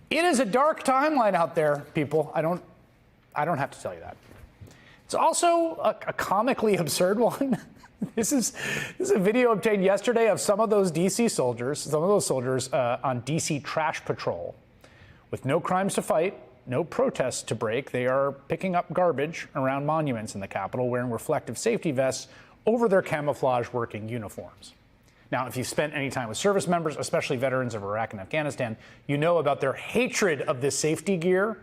It is a dark timeline out there, people. I don't have to tell you that. It's also a comically absurd one. This is a video obtained yesterday of some of those DC soldiers, on DC trash patrol. With no crimes to fight, no protests to break, they are picking up garbage around monuments in the Capitol wearing reflective safety vests over their camouflage working uniforms. Now, if you've spent any time with service members, especially veterans of Iraq and Afghanistan, you know about their hatred of this safety gear.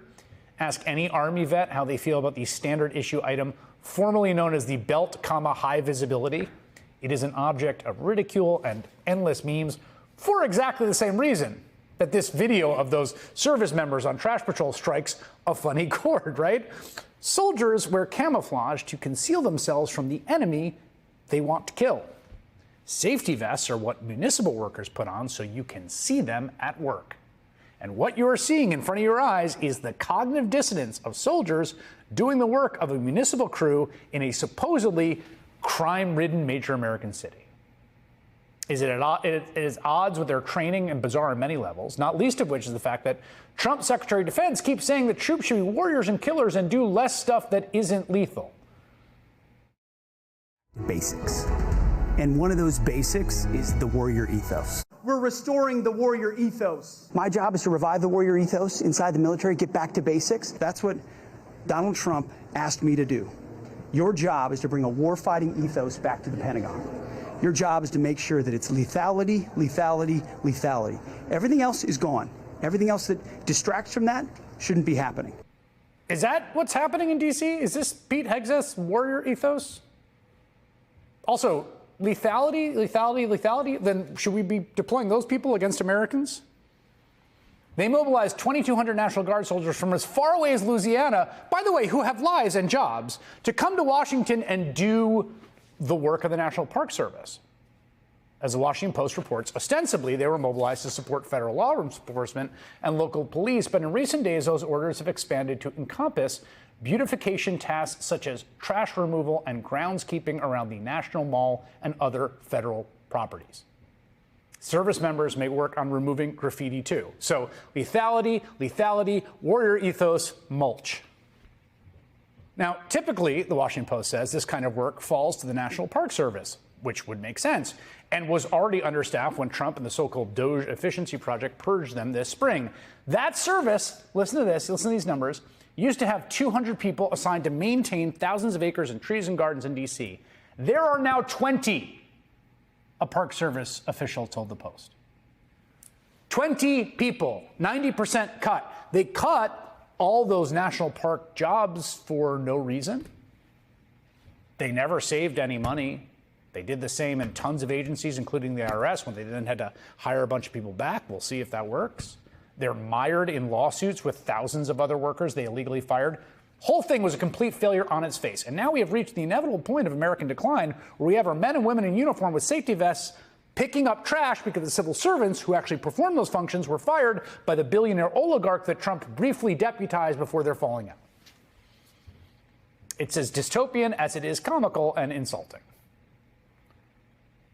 Ask any Army vet how they feel about the standard issue item formerly known as the belt, high visibility. It is an object of ridicule and endless memes for exactly the same reason that this video of those service members on trash patrol strikes a funny chord, right? Soldiers wear camouflage to conceal themselves from the enemy they want to kill. Safety vests are what municipal workers put on so you can see them at work. And what you are seeing in front of your eyes is the cognitive dissonance of soldiers doing the work of a municipal crew in a supposedly crime-ridden major American city. It is odds with their training and bizarre on many levels, not least of which is the fact that Trump's Secretary of Defense keeps saying that troops should be warriors and killers and do less stuff that isn't lethal. Basics. And one of those basics is the warrior ethos. We're restoring the warrior ethos. My job is to revive the warrior ethos inside the military, get back to basics. That's what Donald Trump asked me to do. Your job is to bring a war-fighting ethos back to the Pentagon. Your job is to make sure that it's lethality, lethality, lethality. Everything else is gone. Everything else that distracts from that shouldn't be happening. Is that what's happening in D.C.? Is this Pete Hegseth's warrior ethos? Also, lethality, lethality, lethality, then should we be deploying those people against Americans? They mobilized 2,200 National Guard soldiers from as far away as Louisiana, by the way, who have lives and jobs, to come to Washington and do the work of the National Park Service. As the Washington Post reports, ostensibly they were mobilized to support federal law enforcement and local police, but in recent days those orders have expanded to encompass beautification tasks such as trash removal and groundskeeping around the National Mall and other federal properties. Service members may work on removing graffiti too. So lethality, lethality, warrior ethos, mulch. Now, typically, the Washington Post says this kind of work falls to the National Park Service, which would make sense, and was already understaffed when Trump and the so-called DOJ efficiency project purged them this spring. That service, listen to this, listen to these numbers, used to have 200 people assigned to maintain thousands of acres and trees and gardens in D.C. There are now 20, a Park Service official told the Post. 20 people, 90% cut. They cut all those national park jobs for no reason. They never saved any money. They did the same in tons of agencies, including the IRS, when they then had to hire a bunch of people back. We'll see if that works. They're mired in lawsuits with thousands of other workers they illegally fired. Whole thing was a complete failure on its face. And now we have reached the inevitable point of American decline where we have our men and women in uniform with safety vests picking up trash because the civil servants who actually perform those functions were fired by the billionaire oligarch that Trump briefly deputized before their falling out. It's as dystopian as it is comical and insulting.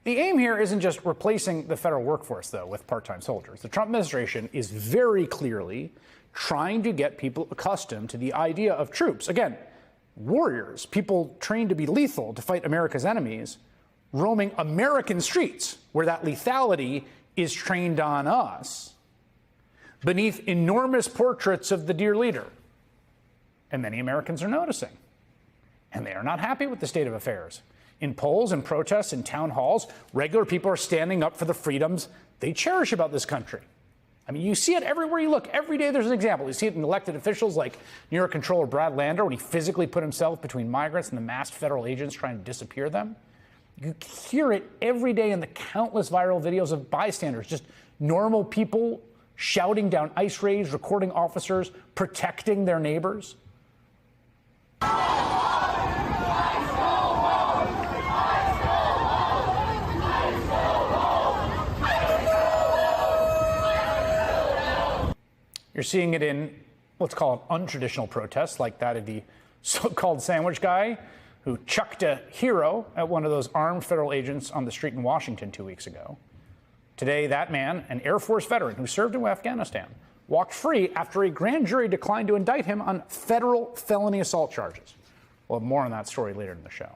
The aim here isn't just replacing the federal workforce, though, with part-time soldiers. The Trump administration is very clearly trying to get people accustomed to the idea of troops. Again, warriors, people trained to be lethal, to fight America's enemies, roaming American streets where that lethality is trained on us beneath enormous portraits of the dear leader. And many Americans are noticing. And they are not happy with the state of affairs. In polls and protests and town halls, regular people are standing up for the freedoms they cherish about this country. I mean, you see it everywhere you look. Every day there's an example. You see it in elected officials like New York Controller Brad Lander when he physically put himself between migrants and the masked federal agents trying to disappear them. You hear it every day in the countless viral videos of bystanders, just normal people shouting down ICE raids, recording officers, protecting their neighbors. You're seeing it in, let's call it untraditional protests, like that of the so-called sandwich guy who chucked a hero at one of those armed federal agents on the street in Washington 2 weeks ago. Today, that man, an Air Force veteran who served in Afghanistan, walked free after a grand jury declined to indict him on federal felony assault charges. We'll have more on that story later in the show.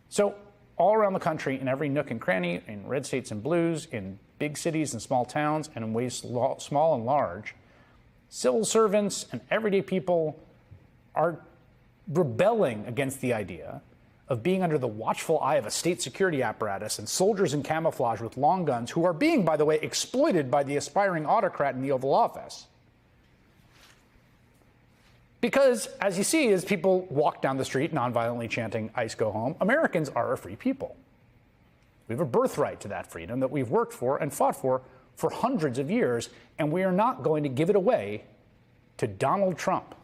So, all around the country, in every nook and cranny, in red states and blues, in big cities and small towns, and in ways small and large, civil servants and everyday people are rebelling against the idea of being under the watchful eye of a state security apparatus and soldiers in camouflage with long guns who are being, by the way, exploited by the aspiring autocrat in the Oval Office. Because, as you see, as people walk down the street nonviolently chanting, "ICE, go home," Americans are a free people. We have a birthright to that freedom that we've worked for and fought for hundreds of years, and we are not going to give it away to Donald Trump.